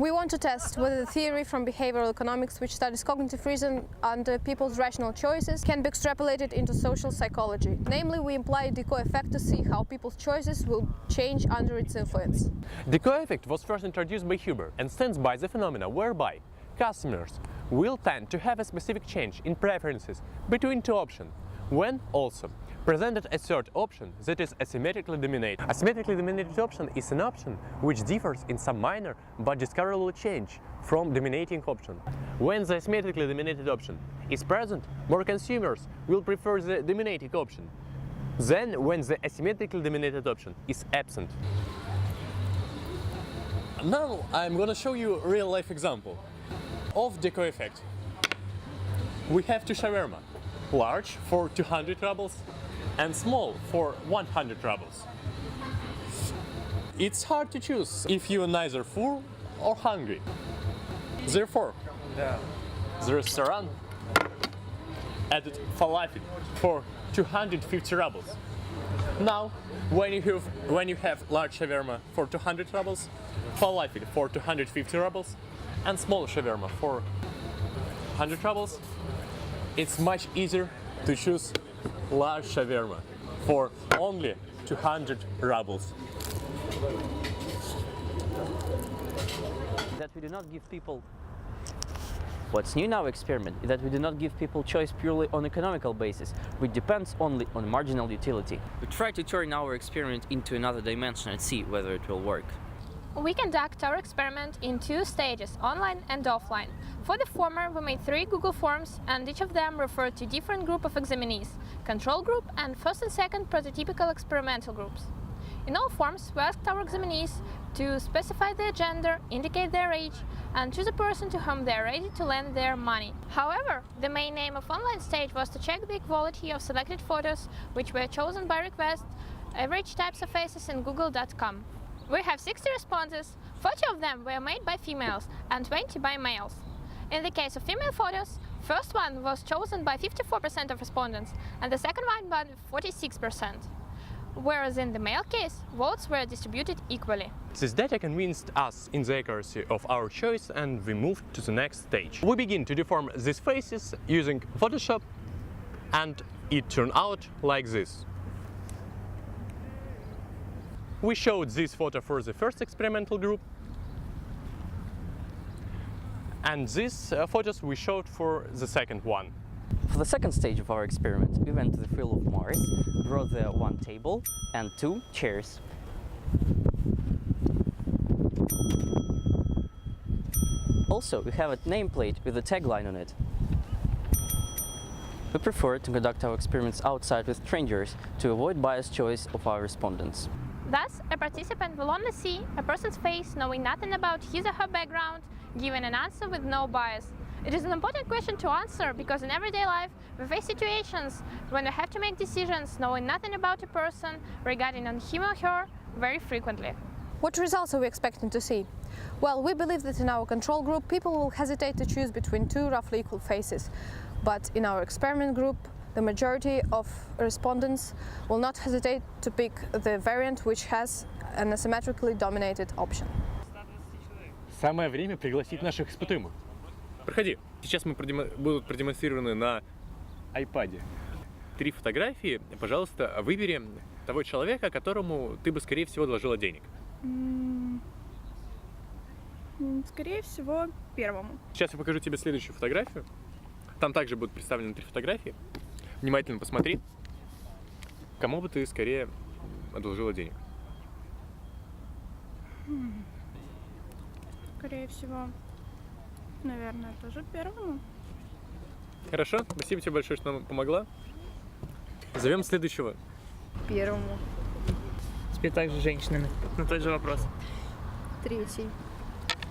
We want to test whether the theory from behavioral economics, which studies cognitive reason under people's rational choices, can be extrapolated into social psychology. Namely, we imply a decoy effect to see how people's choices will change under its influence. Decoy effect was first introduced by Huber and stands by the phenomena whereby customers will tend to have a specific change in preferences between two options, when also presented a third option that is asymmetrically dominated. Asymmetrically dominated option is an option which differs in some minor but discoverable change from dominating option. When the asymmetrically dominated option is present, more consumers will prefer the dominating option than when the asymmetrically dominated option is absent. Now I'm gonna show you a real-life example of decoy effect. We have two shawarma, large for 200 rubles and small for 100 rubles. It's hard to choose if you're neither full or hungry. Therefore, the restaurant added falafel for 250 rubles. Now, when you have large shawarma for 200 rubles, falafel for 250 rubles, and small shawarma for 100 rubles, it's much easier to choose large shawarma for only 200 rubles. That we do not give people. What's new in our experiment is that we do not give people choice purely on economical basis, which depends only on marginal utility. We try to turn our experiment into another dimension and see whether it will work. We conduct our experiment in two stages, online and offline. For the former, we made 3 Google Forms, and each of them referred to different group of examinees, control group and first and second prototypical experimental groups. In all forms, we asked our examinees to specify their gender, indicate their age, and choose a person to whom they are ready to lend their money. However, the main aim of online stage was to check the equality of selected photos, which were chosen by request, average types of faces in google.com. We have 60 responses, 40 of them were made by females and 20 by males. In the case of female photos, first one was chosen by 54% of respondents and the second one by 46%. Whereas in the male case, votes were distributed equally. This data convinced us in the accuracy of our choice and we moved to the next stage. We begin to deform these faces using Photoshop and it turned out like this. We showed this photo for the first experimental group, and these photos we showed for the second one. For the second stage of our experiment, we went to the field of Mars, brought there 1 table and 2 chairs. Also, we have a nameplate with a tagline on it. We prefer to conduct our experiments outside with strangers to avoid biased choice of our respondents. Thus, a participant will only see a person's face knowing nothing about his or her background, giving an answer with no bias. It is an important question to answer because in everyday life we face situations when we have to make decisions knowing nothing about a person regarding on him or her very frequently. What results are we expecting to see? Well, we believe that in our control group people will hesitate to choose between 2 roughly equal faces, but in our experiment group the majority of respondents will not hesitate to pick the variant which has an asymmetrically dominated option. Самое время пригласить наших испытуемых. Проходи. Сейчас мы будут продемонстрированы на iPad 3 фотографии. Пожалуйста, выбери того человека, которому ты бы, скорее всего, вложила денег. Скорее всего, первому. Сейчас я покажу тебе следующую фотографию. Там также будут представлены 3 фотографии. Внимательно посмотри, кому бы ты скорее одолжила денег. Скорее всего, наверное, тоже первому. Хорошо, спасибо тебе большое, что нам помогла. Зовем следующего. Первому. Теперь также женщинами. На тот же вопрос. Третий.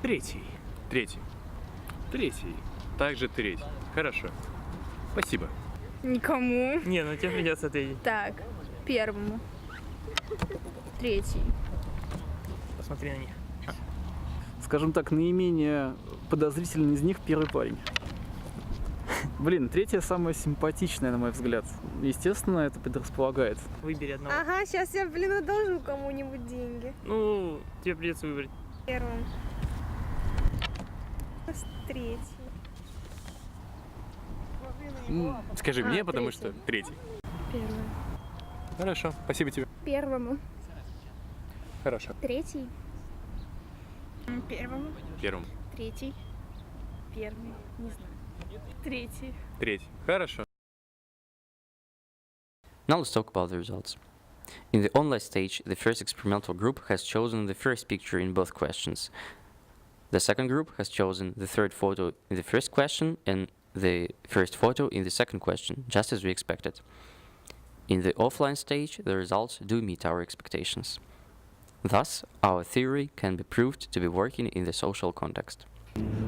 Третий. Также третий. Хорошо. Спасибо. Никому. Не, ну тебе придется ответить. Так, первому. Третий. Посмотри на них. Скажем так, наименее подозрительный из них первый парень. Блин, третья самая симпатичная, на мой взгляд. Естественно, это предрасполагает. Выбери одного. Ага, сейчас я, одолжу кому-нибудь деньги. Ну, тебе придется выбрать. Первым. Третий. Скажи мне, потому что третий. Первый. Хорошо, спасибо тебе. Первому. Хорошо. Третий. Первому. Первым. Третий. Первый. Не знаю. Третий. Третий. Хорошо. Now let's talk about the results. In the online stage, the first experimental group has chosen the first picture in both questions. The second group has chosen the third photo in the first question and the first photo in the second question, just as we expected. In the offline stage, the results do meet our expectations. Thus, our theory can be proved to be working in the social context.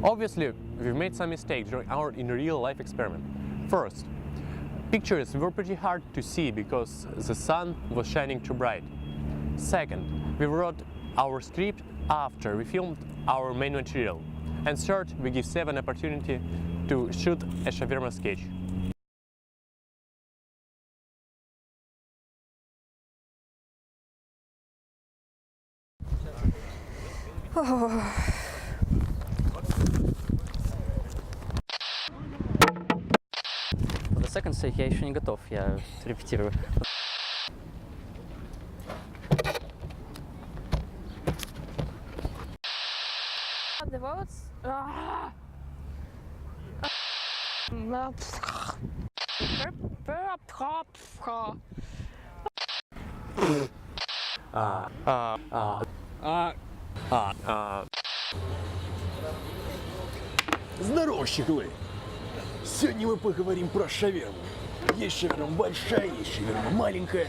Obviously, we've made some mistakes during our in-real-life experiment. First, pictures were pretty hard to see because the sun was shining too bright. Second, we wrote our script after we filmed our main material. And third, we give Seb an opportunity to shoot a shawarma sketch. For the second stage я еще не готов, я репетирую. The votes. Здорово, щеглы! Сегодня мы поговорим про шаверму. Есть шаверма большая, есть шаверма маленькая,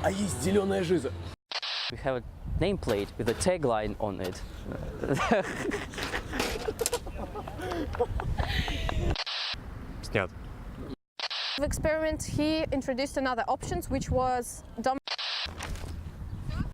а есть зеленая жиза. We have a nameplate with a tagline on it. Снят. The experiment, he introduced another options, which was